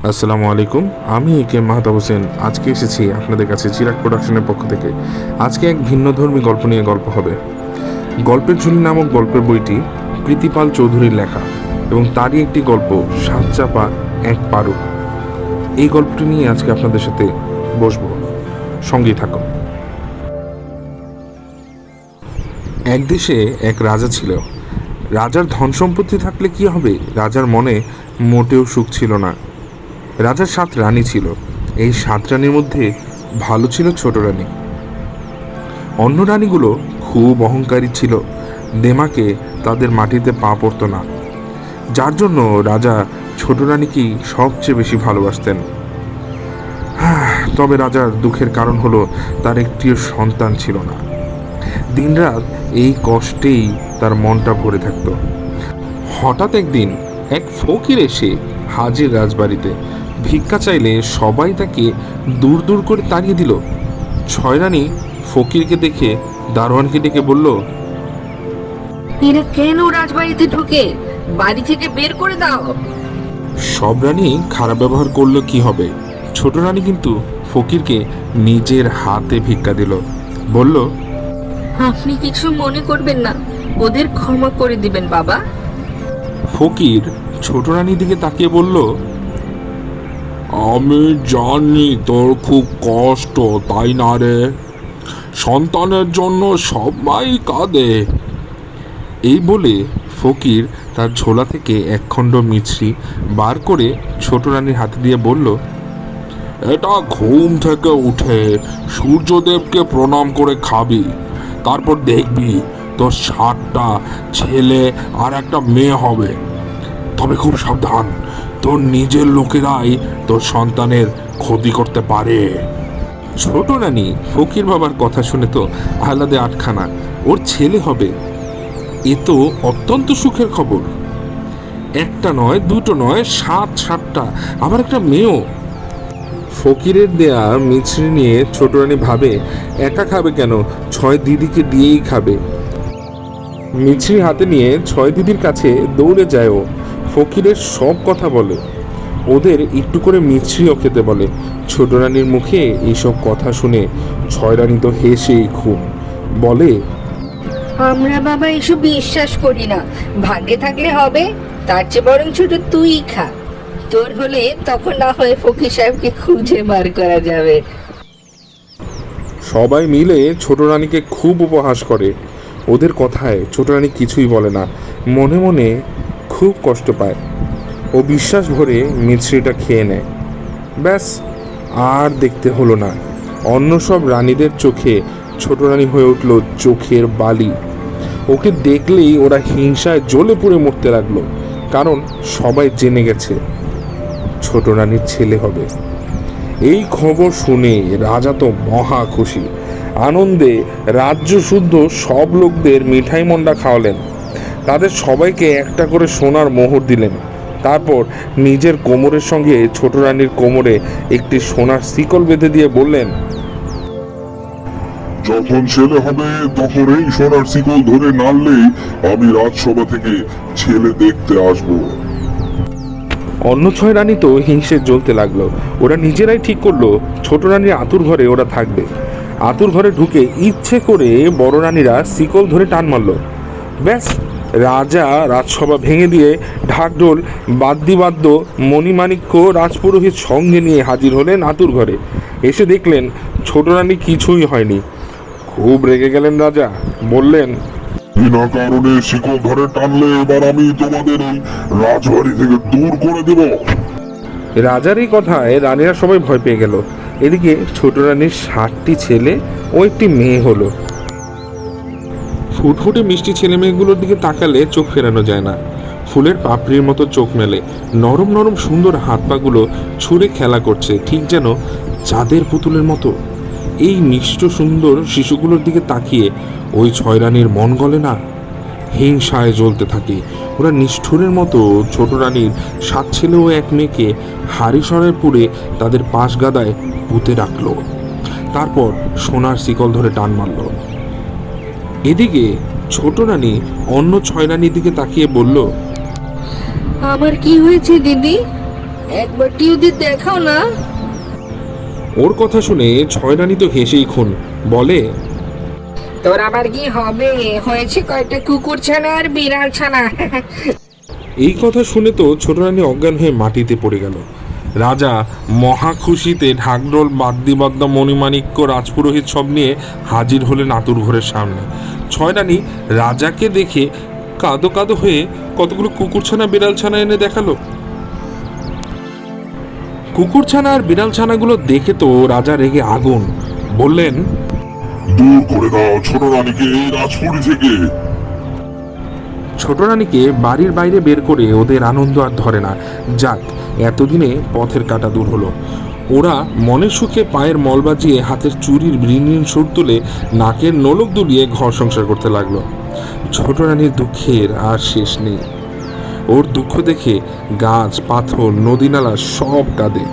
আসসালামু আলাইকুম। আমি এ কে মাহতাব হোসেন। আজকে এসেছি আপনাদের কাছে চিরাগ প্রোডাকশনের পক্ষ থেকে। আজকে এক ভিন্নধর্মী গল্প নিয়ে গল্প হবে। গল্পের ঝুলি নামক গল্পের বইটি প্রীতিপাল চৌধুরীর লেখা এবং তারই একটি গল্প সাতচাপা এক পারু। এই গল্পটি নিয়ে আজকে আপনাদের সাথে বসবো, সঙ্গেই থাকুন। এক দেশে এক রাজা ছিল। রাজার ধন সম্পত্তি থাকলে কি হবে, রাজার মনে মোটেও সুখ ছিল না। রাজার 7 রানী ছিল। এই 7 রানীর মধ্যে ভালো ছিল ছোট রানী। অন্য রানীগুলো খুব অহংকারী ছিল, দেমাকে তাদের মাটিতে পা পড়তো না, যার জন্য রাজা ছোট রানীকেই সবচেয়ে বেশি ভালোবাসতেন। তবে রাজার দুঃখের কারণ হলো তার একটিও সন্তান ছিল না। দিনরাত এই কষ্টেই তার মনটা ভরে থাকত। হঠাৎ একদিন এক ফকির এসে হাজির রাজবাড়িতে। ভিক্ষা চাইলে সবাই তাকে দূর দূর করে তাড়িয়ে দিল। 6 রানী ফকিরকে দেখে দারোয়ানকে ডেকে বলল, এরা কেন রাজবাড়িতে ঢুকে? বাড়ি থেকে বের করে দাও। সব রানী খারাপ ব্যবহার করলে কি হবে, ছোট রানী কিন্তু ফকিরকে নিজের হাতে ভিক্ষা দিল। বলল, আপনি কিছু মনে করবেন না, ওদের ক্ষমা করে দিবেন বাবা। ফকির ছোট রানীর দিকে তাকিয়ে বলল, আমি জানি তোর খুব কষ্ট, তাই না রে? সন্তানের জন্য সবাই কাঁদে। এই বলে ফকির তার ঝোলা থেকে একখণ্ড মিছরি বার করে ছোট রানীর হাতে দিয়ে বলল, এটা ঘুম থেকে উঠে সূর্যদেবকে প্রণাম করে খাবি। তারপর দেখবি তোর 7টা ছেলে আর একটা মেয়ে হবে। তবে খুব সাবধান, তোর নিজের লোকেরাই তোর সন্তানের ক্ষতি করতে পারে। ছোট রানী ফকির বাবার কথা শুনে তো আহ্লাদে আটখানা। ওর ছেলে হবে, এ তো অত্যন্ত সুখের খবর। একটা নয়, দুটো নয়, 7টা, আবার একটা মেয়েও। ফকিরের দেয়া মিছরি নিয়ে ছোট রানী ভাবে, একা খাবে কেন, 6 দিদিকে দিয়েই খাবে। মিছরি হাতে নিয়ে 6 দিদির কাছে দৌড়ে যায় ও। ফকিরের সব কথা বলে, ওদের একটু করে মিছরিও খেতে বলে। ছোট রানীর মুখে এইসব কথা শুনে 6 রানী তো হেসেই খুন। বলে, আমরা বাবা এসব বিশ্বাস করি না। ভাগ্যে থাকলে হবে, তার চেয়ে বরং ছোট তুই খা। তোর হলে তখন না হয় ফকির সাহেবকে খুঁজে বার করা যাবে। সবাই মিলে ছোট রানীকে খুব উপহাস করে। ওদের কথায় ছোট রানী কিছুই বলে না, মনে মনে খুব কষ্ট পায়। ও বিশ্বাস ভরে মিছরিটা খেয়ে নেয়। ব্যাস, আর দেখতে হলো না। অন্য সব রানীদের চোখে ছোট রানী হয়ে উঠল চোখের বালি। ওকে দেখলেই ওরা হিংসায় জ্বলে পুড়ে মরতে লাগলো, কারণ সবাই জেনে গেছে ছোট রানীর ছেলে হবে। এই খবর শুনে রাজা তো মহা খুশি। আনন্দে রাজ্য শুদ্ধ সব লোকদের মিঠাই মন্ডা খাওয়ালেন। তাদের সবাইকে একটা করে সোনার মোহর দিলেন। তারপর নিজের কোমরের সঙ্গে ছোট রানীর কোমরে একটি সোনার শিকল বেঁধে দিয়ে বললেন, যখন ছেলে হবে তখন এই সোনার শিকল ধরে নাড়লেই আমি রাজসভা থেকে ছেলে দেখতে আসবো। অন্য 6 রানী তো হিংসে জ্বলতে লাগলো। ওরা নিজেরাই ঠিক করলো ছোট রানীর আতুর ঘরে ওরা থাকবে। আতুর ঘরে ঢুকে ইচ্ছে করে বড় রানীরা শিকল ধরে টান মারলো। ব্যাস, রাজা রাজসভা ভেঙে দিয়ে ঢাকঢোল বাদ্যিবাদ্য মণিমাণিক্য রাজপুরোহিত সঙ্গে নিয়ে হাজির হলেন আতুর ঘরে। এসে দেখলেন ছোট রানী কিছুই হয়নি। খুব রেগে গেলেন রাজা। বললেন, বিনা কারণে শিকল ধরে টানলে এবার আমি তোমাদের এই রাজবাড়ি থেকে দূর করে দেব। রাজার এই কথায় রানীরা সবাই ভয় পেয়ে গেল। এদিকে ছোট রানীর 7টি ছেলে ও একটি মেয়ে হলো। ফুটফুটে মিষ্টি ছেলে মেয়েগুলোর দিকে তাকালে চোখ ফেরানো যায় না। ফুলের পাপড়ির মতো চোখ মেলে, নরম নরম সুন্দর হাত পাগুলো ছুঁড়ে খেলা করছে, ঠিক যেন চাঁদের পুতুলের মতো। এই মিষ্ট সুন্দর শিশুগুলোর দিকে তাকিয়ে ওই 6 রানীর মন গলে না, হিংসায় জ্বলতে থাকে। ওরা নিষ্ঠুরের মতো ছোট রানীর 7 ছেলে ও 1 মেয়েকে হাড়ি সরায় পুড়ে তাদের পাশ গাদায় পুঁতে রাখলো। তারপর সোনার শিকল ধরে টান মারল। এদিকে ছোট রানী অন্য 6 রানীর দিকে তাকিয়ে বলল, আমার কি হয়েছে দিদি? একবারটি ওদের দেখাও না। ওর কথা শুনে ছয় রানী তো হেসেই খুন, বলে, তোর আবার কি হবে, হয়েছে কয়টা কুকুর ছানা আর বিড়াল ছানা। এই কথা শুনে তো ছোট রানী অজ্ঞান হয়ে মাটিতে পড়ে গেল। রাজা মহা খুশিতে ঢাকঢোল বাদ্যিবাদ্য মণিমাণিক্য রাজপুরোহিত সব নিয়ে হাজির হলেন আতুর ঘরের সামনে। ছয় রানী রাজাকে দেখে কাঁদো কাঁদো হয়ে কতগুলো কুকুরছানা বিড়ালছানা এনে দেখালো। কুকুরছানা আর বিড়ালছানাগুলো দেখে তো রাজা রেগে আগুন, বললেন, দূর করে দাও ছোট রানীকে এই রাজপুরী থেকে। ছোট রানীকে বাড়ির বাইরে বের করে ওদের আনন্দ আর ধরে না। যাক, এতদিনে পথের কাটা দূর হলো। ওরা মনের সুখে পায়ের মল বাজিয়ে হাতের চুরির ঋণ সুর তুলে নাকের নোলক দুলিয়ে ঘর সংসার করতে লাগলো। ছোট রানীর দুঃখের আর শেষ নেই। ওর দুঃখ দেখে গাছ পাথর নদী নালা সব কাঁদে।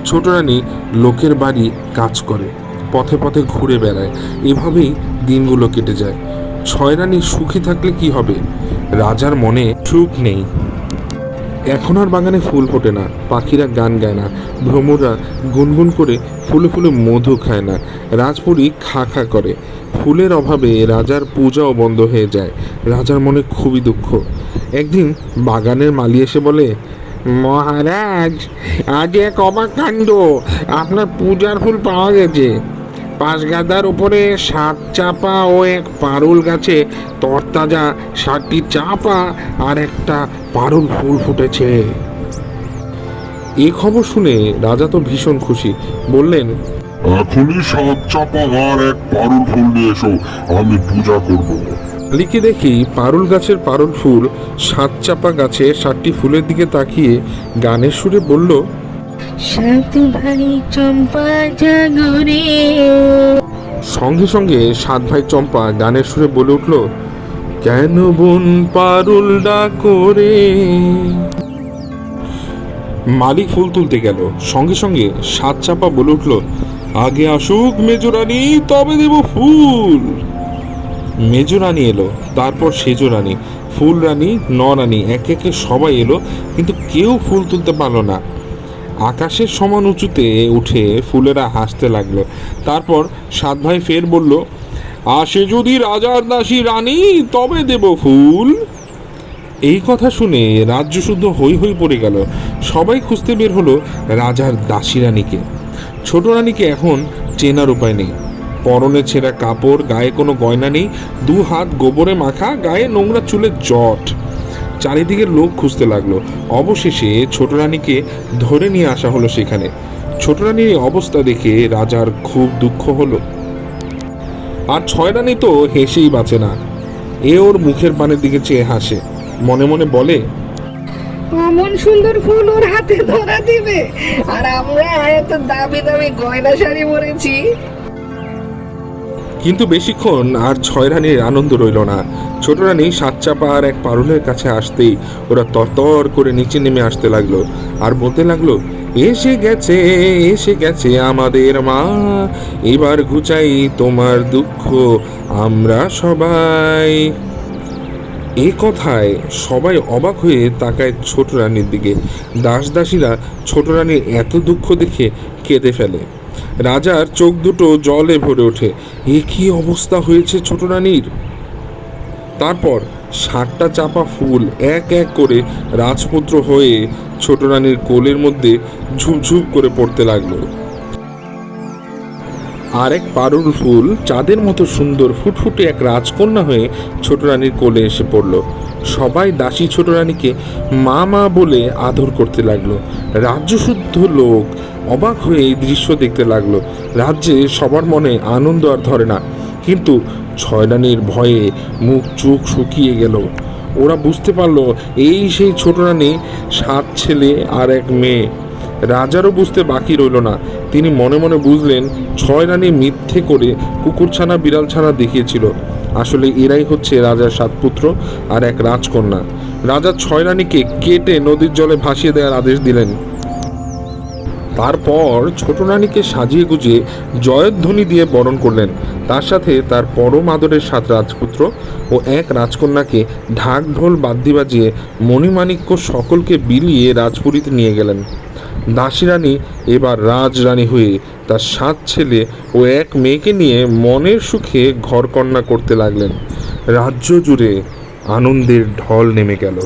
ছোট রানী লোকের বাড়ি কাজ করে, পথে পথে ঘুরে বেড়ায়। এভাবেই দিনগুলো কেটে যায়। ছয় রানী সুখী থাকলে কি হবে, রাজার মনে সুখ নেই। এখন আর বাগানে ফুল ফোটে না, পাখিরা গান গায় না, ভ্রমররা গুনগুন করে ফুলে ফুলে মধু খায় না, রাজপুরী খা খা করে। ফুলের অভাবে রাজার পূজাও বন্ধ হয়ে যায়। রাজার মনে খুবই দুঃখ। একদিন বাগানের মালি এসে বলে, মহারাজ, আজ এক অবাক কাণ্ড, আপনার পূজার ফুল পাওয়া গেছে। পাঁচগাদার উপরে 7 চাপা ও এক পারুল গাছে তরতাজা 7টি চাপা আর একটা পারুল ফুল ফুটেছে। এই খবর শুনে রাজা তো ভীষণ খুশি, বললেন, এখনই 7 চাপা আর এক পারুল ফুল নিয়ে এসো, আমি পূজা করব। মালিকে দেখি পারুল গাছের পারুল ফুল 7 চাপা গাছে 7টি ফুলের দিকে তাকিয়ে গানের সুরে বলল, সাত ভাই চম্পা জাগরে। সঙ্গে সঙ্গে 7 ভাই চম্পা গানের সুরে বলে উঠল, কেন বোন পারুল ডাকরে। মালিক ফুল তুলতে গেল, সঙ্গে সঙ্গে 7 চাপা বলে উঠল, আগে আসুক মেজরানী, তবে দেব ফুল। মেজরানী এলো, তারপর সেজরানী, ফুল রানী, নরানী, একে একে সবাই এলো, কিন্তু কেউ ফুল তুলতে পারলো না। আকাশের সমান উঁচুতে উঠে ফুলেরা হাসতে লাগলো। তারপর 7 ভাই ফের বলল, আসে যদি রাজার দাসী রানী, তবে দেব ফুল। এই কথা শুনে রাজ্য শুদ্ধ হই হই পড়ে গেল। সবাই খুঁজতে বের হলো রাজার দাসী রানীকে। ছোট রানীকে এখন চেনার উপায় নেই। পরনে ছেঁড়া কাপড়, গায়ে কোনো গয়না নেই, 2 হাত গোবরে মাখা, গায়ে নোংরা চুলের জট। চারিদিকে লোক খুঁজতে লাগলো। অবশেষে ছোট রানীকে ধরে নিয়ে আসা হলো সেখানে। ছোট রানীর এই অবস্থা দেখে রাজার খুব দুঃখ হলো। আর 6 রানী তো হেসেই বাঁচে না। এ ওর মুখের পানের দিকে চেয়ে হাসে, মনে মনে বলে, অমন সুন্দর ফুল ওর হাতে ধরা দিবে, আর আমরা এত দামি দামি গয়না শাড়ি পরেছি। কিন্তু বেশিক্ষণ আর 6 রানীর আনন্দ রইল না। ছোট রানী 7 চাপা আর এক পারুলের কাছে আসতেই ওরা তরতর করে নিচে নেমে আসতে লাগলো আর বলতে লাগলো, এসে গেছে এসে গেছে আমাদের মা, এবার ঘুচাই তোমার দুঃখ আমরা সবাই। এই কথায় সবাই অবাক হয়ে তাকায় ছোট রানীর দিকে। দাসদাসীরা ছোট রানীর এত দুঃখ দেখে কেঁদে ফেলে। রাজার চোখ দুটো জলে ভরে ওঠে। এ কি অবস্থা হয়েছে ছোট রানীর। তারপর 7টা চাপা ফুল এক এক করে রাজপুত্র হয়ে ছোট রানীর কোলের মধ্যে ঝুপঝুপ করে পড়তে লাগলো। আর এক পারুল ফুল চাঁদের মতো সুন্দর ফুটফুটে এক রাজকন্যা হয়ে ছোট রানীর কোলে এসে পড়ল। সবাই দাসী ছোট রানীকে মা মা বলে আদর করতে লাগলো। রাজ্যশুদ্ধ লোক অবাক হয়ে এই দৃশ্য দেখতে লাগলো। রাজ্যে সবার মনে আনন্দ আর ধরে না, কিন্তু 6 রানীর ভয়ে মুখ চোখ শুকিয়ে গেল। ওরা বুঝতে পারলো এই সেই ছোট রানী, 7 ছেলে আর এক মেয়ে। রাজারও বুঝতে বাকি রইল না। তিনি মনে মনে বুঝলেন 6 রানী মিথ্যে করে কুকুরছানা বিড়ালছানা দেখিয়েছিল। আসলে এরাই হচ্ছে রাজার 7 পুত্র আর এক রাজকন্যা। রাজা 6 রানীকে কেটে নদীর জলে ভাসিয়ে দেওয়ার আদেশ দিলেন। তারপর ছোট রানীকে সাজিয়ে গুজিয়ে জয়ধ্বনি দিয়ে বরণ করলেন। তার সাথে তার পরম আদরের 7 রাজপুত্র ও এক রাজকন্যাকে ঢাক ঢোল বাদ্যি বাজিয়ে মণিমাণিক্য সকলকে বিলিয়ে রাজপুরীতে নিয়ে গেলেন। দাসী রানী এবার রাজরানী হয়ে তার 7 ছেলে ও 1 মেয়েকে নিয়ে মনের সুখে ঘরকন্না করতে লাগলেন। রাজ্য জুড়ে আনন্দের ঢল নেমে গেল।